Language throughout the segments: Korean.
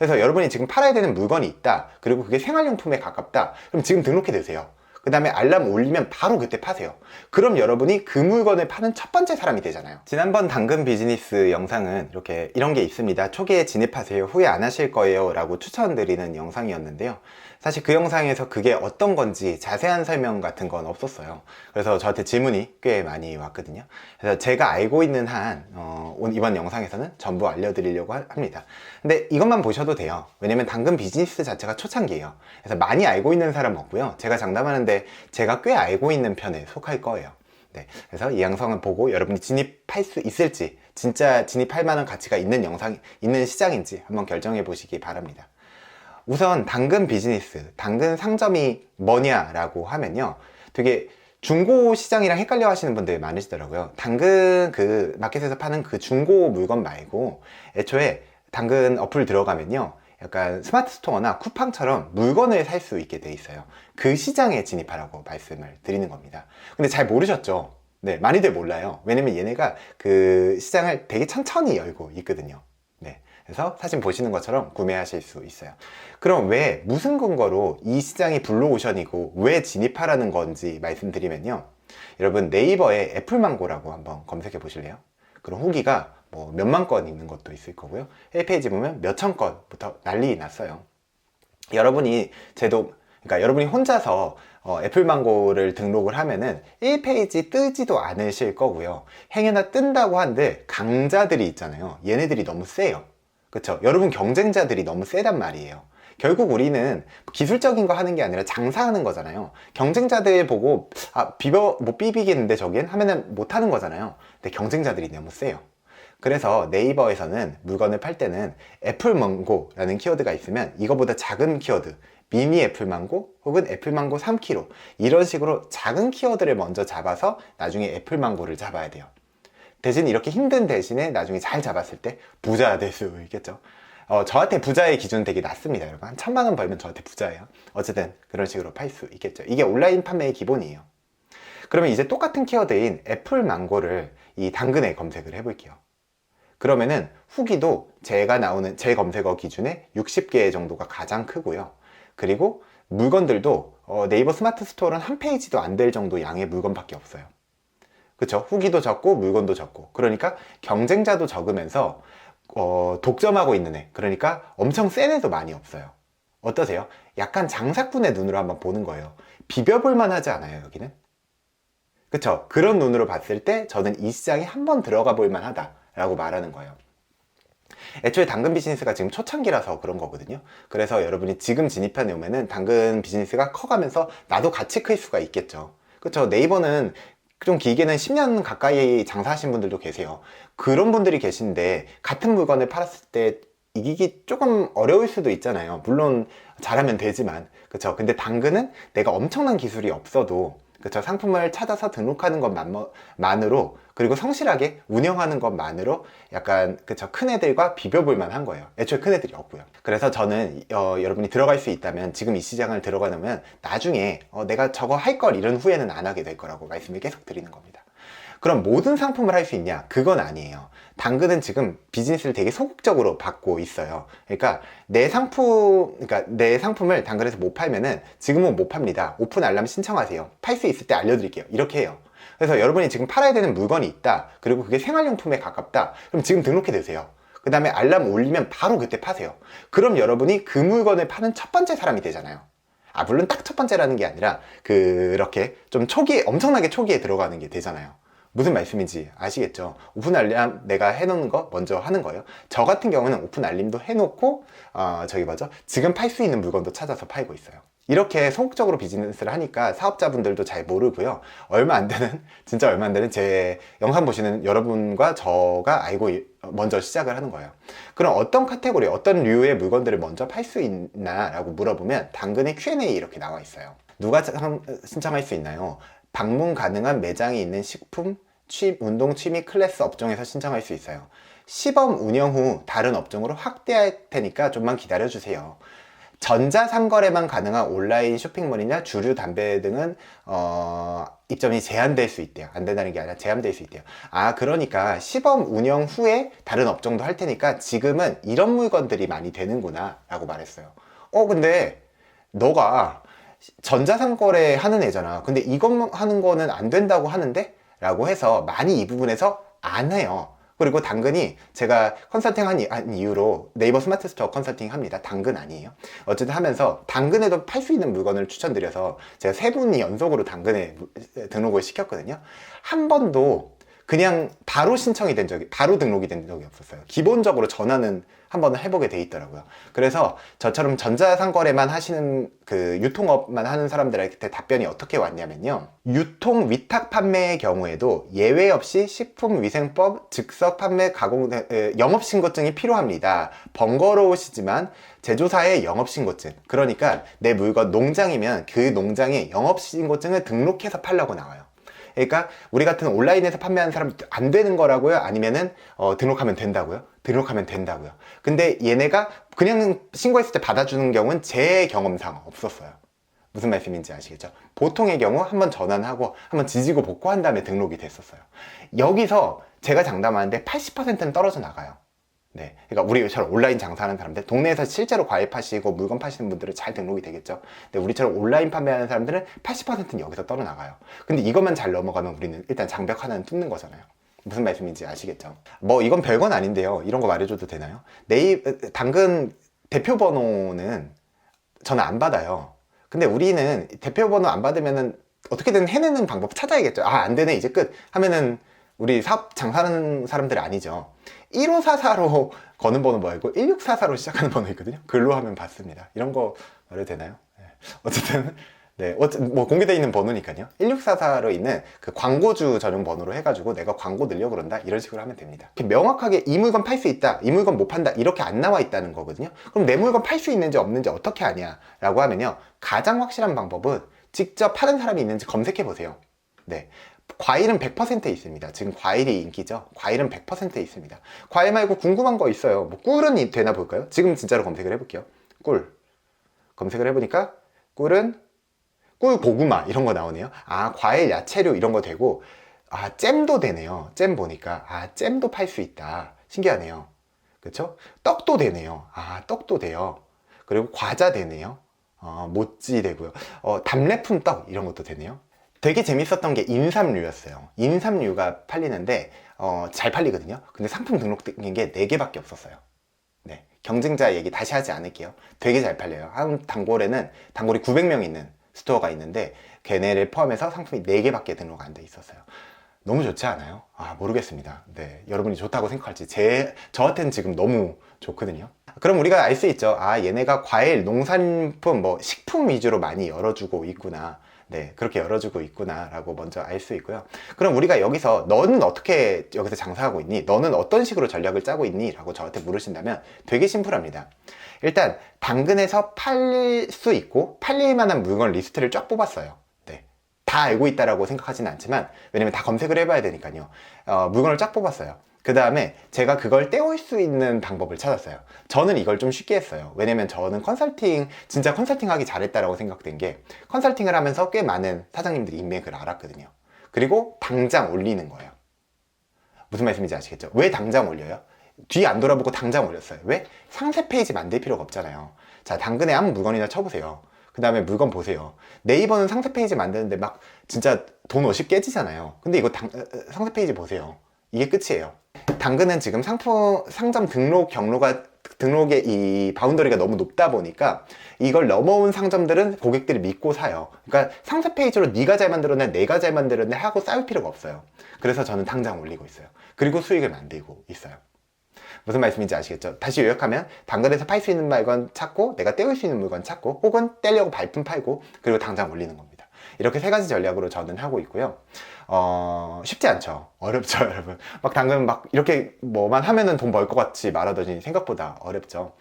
그래서 여러분이 지금 팔아야 되는 물건이 있다, 그리고 그게 생활용품에 가깝다, 그럼 지금 등록해 두세요. 그 다음에 알람 울리면 바로 그때 파세요. 그럼 여러분이 그 물건을 파는 첫 번째 사람이 되잖아요. 지난번 당근 비즈니스 영상은 이렇게 이런 게 있습니다, 초기에 진입하세요, 후회 안 하실 거예요 라고 추천드리는 영상이었는데요. 사실 그 영상에서 그게 어떤 건지 자세한 설명 같은 건 없었어요. 그래서 저한테 질문이 꽤 많이 왔거든요. 그래서 제가 알고 있는 한 이번 영상에서는 전부 알려드리려고 합니다. 근데 이것만 보셔도 돼요. 왜냐면 당근 비즈니스 자체가 초창기예요. 그래서 많이 알고 있는 사람 없고요, 제가 장담하는데 제가 꽤 알고 있는 편에 속할 거예요. 네, 그래서 이 영상을 보고 여러분이 진입할 수 있을지, 진짜 진입할 만한 가치가 있는 있는 시장인지 한번 결정해 보시기 바랍니다. 우선 당근 비즈니스, 당근 상점이 뭐냐라고 하면요, 되게 중고 시장이랑 헷갈려 하시는 분들 많으시더라고요. 당근 그 마켓에서 파는 그 중고 물건 말고 애초에 당근 어플 들어가면요, 약간 스마트 스토어나 쿠팡처럼 물건을 살 수 있게 돼 있어요. 그 시장에 진입하라고 말씀을 드리는 겁니다. 근데 잘 모르셨죠? 네, 많이들 몰라요. 왜냐면 얘네가 그 시장을 되게 천천히 열고 있거든요. 네, 그래서 사진 보시는 것처럼 구매하실 수 있어요. 그럼 왜, 무슨 근거로 이 시장이 블루오션이고 왜 진입하라는 건지 말씀드리면요, 여러분 네이버에 애플망고라고 한번 검색해 보실래요? 그럼 후기가 뭐 몇만 건 있는 것도 있을 거고요, 1페이지 보면 몇천 건부터 난리 났어요. 여러분이 그러니까 여러분이 혼자서 애플망고를 등록을 하면은 1페이지 뜨지도 않으실 거고요. 행여나 뜬다고 한들 강자들이 있잖아요, 얘네들이 너무 세요. 그쵸? 여러분 경쟁자들이 너무 세단 말이에요. 결국 우리는 기술적인 거 하는 게 아니라 장사하는 거잖아요. 경쟁자들 보고 못 비비겠는데 저긴 하면은 못 하는 거잖아요. 근데 경쟁자들이 너무 세요. 그래서 네이버에서는 물건을 팔 때는 애플망고라는 키워드가 있으면 이거보다 작은 키워드, 미니 애플망고 혹은 애플망고 3kg, 이런 식으로 작은 키워드를 먼저 잡아서 나중에 애플망고를 잡아야 돼요. 대신 이렇게 힘든 대신에 나중에 잘 잡았을 때 부자 될 수 있겠죠. 저한테 부자의 기준은 되게 낮습니다, 여러분. 한 1000만 원 벌면 저한테 부자예요. 어쨌든 그런 식으로 팔 수 있겠죠. 이게 온라인 판매의 기본이에요. 그러면 이제 똑같은 키워드인 애플망고를 이 당근에 검색을 해볼게요. 그러면은 후기도 제 검색어 기준에 60개 정도가 가장 크고요. 그리고 물건들도 네이버 스마트 스토어는 한 페이지도 안 될 정도 양의 물건밖에 없어요. 그쵸? 후기도 적고 물건도 적고, 그러니까 경쟁자도 적으면서 독점하고 있는 애, 그러니까 엄청 센 애도 많이 없어요. 어떠세요? 약간 장사꾼의 눈으로 한번 보는 거예요. 비벼볼만 하지 않아요, 여기는? 그쵸? 그런 눈으로 봤을 때 저는 이 시장에 한번 들어가 볼만 하다라고 말하는 거예요. 애초에 당근 비즈니스가 지금 초창기라서 그런 거거든요. 그래서 여러분이 지금 진입해 놓으면은 당근 비즈니스가 커가면서 나도 같이 클 수가 있겠죠. 그쵸? 네이버는 좀 길게는 10년 가까이 장사하신 분들도 계세요. 그런 분들이 계신데 같은 물건을 팔았을 때 이기기 조금 어려울 수도 있잖아요. 물론 잘하면 되지만, 그쵸? 근데 당근은 내가 엄청난 기술이 없어도, 그쵸? 상품을 찾아서 등록하는 것만으로, 그리고 성실하게 운영하는 것만으로 약간, 그쵸? 큰 애들과 비벼볼 만한 거예요. 애초에 큰 애들이 없고요. 그래서 저는 여러분이 들어갈 수 있다면 지금 이 시장을 들어가 놓으면 나중에 내가 저거 할 걸 이런 후회는 안 하게 될 거라고 말씀을 계속 드리는 겁니다. 그럼 모든 상품을 할 수 있냐? 그건 아니에요. 당근은 지금 비즈니스를 되게 소극적으로 받고 있어요. 그러니까 내 상품을 당근에서 못 팔면은 지금은 못 팝니다. 오픈 알람 신청하세요. 팔 수 있을 때 알려드릴게요. 이렇게 해요. 그래서 여러분이 지금 팔아야 되는 물건이 있다, 그리고 그게 생활용품에 가깝다, 그럼 지금 등록해 두세요. 그 다음에 알람 울리면 바로 그때 파세요. 그럼 여러분이 그 물건을 파는 첫 번째 사람이 되잖아요. 물론 딱 첫 번째라는 게 아니라 그렇게 좀 엄청나게 초기에 들어가는 게 되잖아요. 무슨 말씀인지 아시겠죠? 오픈 알림 내가 해놓는 거 먼저 하는 거예요. 저 같은 경우는 오픈 알림도 해놓고 지금 팔 수 있는 물건도 찾아서 팔고 있어요. 이렇게 소극적으로 비즈니스를 하니까 사업자분들도 잘 모르고요, 진짜 얼마 안 되는 제 영상 보시는 여러분과 저가 알고 먼저 시작을 하는 거예요. 그럼 어떤 카테고리, 어떤 류의 물건들을 먼저 팔 수 있나 라고 물어보면 당근의 Q&A 이렇게 나와 있어요. 누가 신청할 수 있나요? 방문 가능한 매장이 있는 식품, 운동, 취미, 클래스 업종에서 신청할 수 있어요. 시범 운영 후 다른 업종으로 확대할 테니까 좀만 기다려주세요. 전자상거래만 가능한 온라인 쇼핑몰이나 주류 담배 등은 입점이 제한될 수 있대요. 안 된다는 게 아니라 제한될 수 있대요. 아, 그러니까 시범 운영 후에 다른 업종도 할 테니까 지금은 이런 물건들이 많이 되는구나 라고 말했어요. 근데 너가 전자상거래 하는 애잖아. 근데 이것만 하는 거는 안 된다고 하는데? 라고 해서 많이 이 부분에서 안 해요. 그리고 당근이 제가 컨설팅 한 이후로 네이버 스마트 스토어 컨설팅 합니다. 당근 아니에요. 어쨌든 하면서 당근에도 팔 수 있는 물건을 추천드려서 제가 3분이 연속으로 당근에 등록을 시켰거든요. 한 번도 그냥 바로 바로 등록이 된 적이 없었어요. 기본적으로 전화는 한번 해보게 돼 있더라고요. 그래서 저처럼 전자상거래만 하시는 유통업만 하는 사람들한테 답변이 어떻게 왔냐면요. 유통 위탁 판매의 경우에도 예외 없이 식품위생법 즉석 판매 가공 영업신고증이 필요합니다. 번거로우시지만 제조사의 영업신고증, 그러니까 내 물건 농장이면 그 농장에 영업신고증을 등록해서 팔라고 나와요. 그러니까 우리 같은 온라인에서 판매하는 사람 안 되는 거라고요? 아니면은 등록하면 된다고요? 등록하면 된다고요. 근데 얘네가 그냥 신고했을 때 받아주는 경우는 제 경험상 없었어요. 무슨 말씀인지 아시겠죠? 보통의 경우 한번 전환하고 한번 지지고 볶고한 다음에 등록이 됐었어요. 여기서 제가 장담하는데 80%는 떨어져 나가요. 네, 그러니까 우리처럼 온라인 장사하는 사람들, 동네에서 실제로 과일 파시고 물건 파시는 분들은 잘 등록이 되겠죠. 근데 우리처럼 온라인 판매하는 사람들은 80%는 여기서 떨어나가요. 근데 이것만 잘 넘어가면 우리는 일단 장벽 하나는 뚫는 거잖아요. 무슨 말씀인지 아시겠죠? 뭐 이건 별건 아닌데요. 이런 거 말해줘도 되나요? 당근 대표 번호는 저는 안 받아요. 근데 우리는 대표 번호 안 받으면은 어떻게든 해내는 방법 찾아야겠죠. 아, 안 되네, 이제 끝 하면은 우리 사업 장사하는 사람들이 아니죠. 1544로 거는 번호 말고 1644로 시작하는 번호 있거든요. 글로 하면 받습니다. 이런 거 말해도 되나요? 네. 어쨌든 네, 뭐 공개되어 있는 번호니까요. 1644로 있는 그 광고주 전용 번호로 해가지고 내가 광고 늘려 그런다, 이런 식으로 하면 됩니다. 이렇게 명확하게 이 물건 팔 수 있다, 이 물건 못 판다, 이렇게 안 나와 있다는 거거든요. 그럼 내 물건 팔 수 있는지 없는지 어떻게 아냐 라고 하면요, 가장 확실한 방법은 직접 파는 사람이 있는지 검색해 보세요. 네, 과일은 100% 있습니다. 지금 과일이 인기죠. 과일은 100% 있습니다. 과일 말고 궁금한 거 있어요. 뭐 꿀은 되나 볼까요? 지금 진짜로 검색을 해볼게요. 꿀 검색을 해보니까 꿀은 꿀 고구마 이런 거 나오네요. 아, 과일 야채류 이런 거 되고, 아, 잼도 되네요. 잼 보니까 아, 잼도 팔 수 있다. 신기하네요. 그렇죠? 떡도 되네요. 아, 떡도 돼요. 그리고 과자 되네요. 모찌 되고요. 답례품 떡 이런 것도 되네요. 되게 재밌었던 게 인삼류였어요. 인삼류가 팔리는데 잘 팔리거든요. 근데 상품 등록된 게 4개밖에 없었어요. 네, 경쟁자 얘기 다시 하지 않을게요. 되게 잘 팔려요. 한 단골에는 단골이 900명 있는 스토어가 있는데 걔네를 포함해서 상품이 4개밖에 등록 안 돼 있었어요. 너무 좋지 않아요? 아, 모르겠습니다. 네, 여러분이 좋다고 생각할지 저한테는 지금 너무 좋거든요. 그럼 우리가 알 수 있죠. 아, 얘네가 과일, 농산품, 뭐 식품 위주로 많이 열어주고 있구나. 네, 그렇게 열어주고 있구나 라고 먼저 알 수 있고요. 그럼 우리가 여기서 너는 어떻게 여기서 장사하고 있니? 너는 어떤 식으로 전략을 짜고 있니? 라고 저한테 물으신다면 되게 심플합니다. 일단 당근에서 팔릴 수 있고 팔릴 만한 물건 리스트를 쫙 뽑았어요. 네, 다 알고 있다라고 생각하지는 않지만, 왜냐면 다 검색을 해봐야 되니까요. 물건을 쫙 뽑았어요. 그 다음에 제가 그걸 떼올 수 있는 방법을 찾았어요. 저는 이걸 좀 쉽게 했어요. 왜냐면 저는 진짜 컨설팅 하기 잘했다라고 생각된 게, 컨설팅을 하면서 꽤 많은 사장님들이 인맥을 알았거든요. 그리고 당장 올리는 거예요. 무슨 말씀인지 아시겠죠? 왜 당장 올려요? 뒤 안 돌아보고 당장 올렸어요. 왜? 상세 페이지 만들 필요가 없잖아요. 자, 당근에 아무 물건이나 쳐보세요. 그 다음에 물건 보세요. 네이버는 상세 페이지 만드는데 막 진짜 돈 50 깨지잖아요. 근데 이거 상세 페이지 보세요. 이게 끝이에요. 당근은 지금 상점 등록의 이 바운더리가 너무 높다 보니까 이걸 넘어온 상점들은 고객들이 믿고 사요. 그러니까 상세 페이지로 네가 잘 만들었네, 내가 잘 만들었네 하고 싸울 필요가 없어요. 그래서 저는 당장 올리고 있어요. 그리고 수익을 만들고 있어요. 무슨 말씀인지 아시겠죠? 다시 요약하면 당근에서 팔 수 있는 물건 찾고, 내가 떼올 수 있는 물건 찾고, 혹은 떼려고 발품 팔고, 그리고 당장 올리는 겁니다. 이렇게 3가지 전략으로 저는 하고 있고요. 쉽지 않죠. 어렵죠, 여러분. 막 당근 막 이렇게 뭐만 하면은 돈 벌 것 같이 말하더니 생각보다 어렵죠.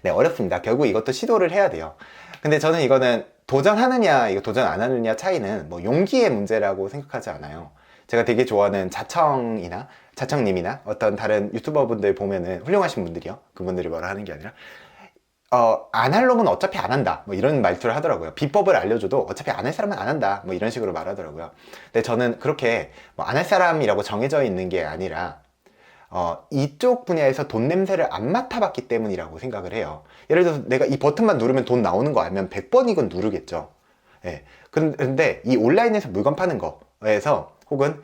네, 어렵습니다. 결국 이것도 시도를 해야 돼요. 근데 저는 이거는 도전하느냐, 이거 도전 안 하느냐 차이는 뭐 용기의 문제라고 생각하지 않아요. 제가 되게 좋아하는 자청님이나 어떤 다른 유튜버 분들 보면은 훌륭하신 분들이요. 그분들이 뭐라 하는 게 아니라 안 할 놈은 어차피 안 한다. 뭐 이런 말투를 하더라고요. 비법을 알려줘도 어차피 안 할 사람은 안 한다. 뭐 이런 식으로 말하더라고요. 근데 저는 그렇게 뭐 안 할 사람이라고 정해져 있는 게 아니라, 이쪽 분야에서 돈 냄새를 안 맡아봤기 때문이라고 생각을 해요. 예를 들어서 내가 이 버튼만 누르면 돈 나오는 거 알면 100번이건 누르겠죠. 예. 근데 이 온라인에서 물건 파는 거에서 혹은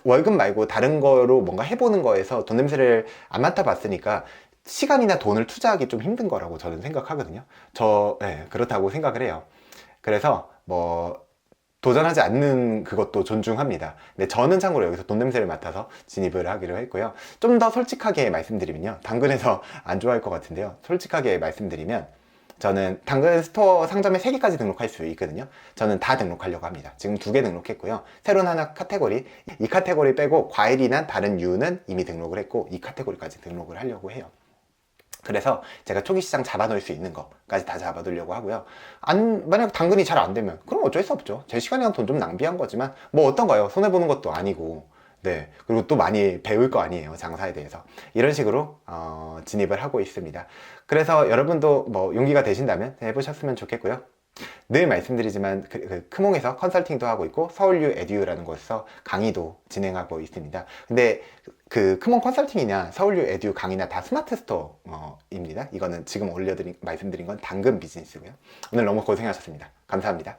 월급 말고 다른 거로 뭔가 해보는 거에서 돈 냄새를 안 맡아봤으니까 시간이나 돈을 투자하기 좀 힘든 거라고 저는 생각하거든요. 그렇다고 생각을 해요. 그래서 뭐 도전하지 않는 그것도 존중합니다. 근데 저는 참고로 여기서 돈 냄새를 맡아서 진입을 하기로 했고요. 좀 더 솔직하게 말씀드리면요, 당근에서 안 좋아할 것 같은데요, 솔직하게 말씀드리면 저는 당근 스토어 상점에 3개까지 등록할 수 있거든요. 저는 다 등록하려고 합니다. 지금 2개 등록했고요. 새로운 하나 카테고리, 이 카테고리 빼고 과일이나 다른 유는 이미 등록을 했고, 이 카테고리까지 등록을 하려고 해요. 그래서 제가 초기 시장 잡아놓을 수 있는 거까지 다 잡아두려고 하고요. 만약 당근이 잘 안 되면 그럼 어쩔 수 없죠. 제 시간이랑 돈 좀 낭비한 거지만 뭐 어떤가요? 손해보는 것도 아니고. 네. 그리고 또 많이 배울 거 아니에요, 장사에 대해서. 이런 식으로 진입을 하고 있습니다. 그래서 여러분도 뭐 용기가 되신다면 해보셨으면 좋겠고요. 늘 말씀드리지만 크몽에서 컨설팅도 하고 있고 서울유 에듀라는 곳에서 강의도 진행하고 있습니다. 근데 그 크몽 컨설팅이나 서울유 에듀 강의나 다 스마트 스토어입니다. 이거는 지금 말씀드린 건 당근 비즈니스고요. 오늘 너무 고생하셨습니다. 감사합니다.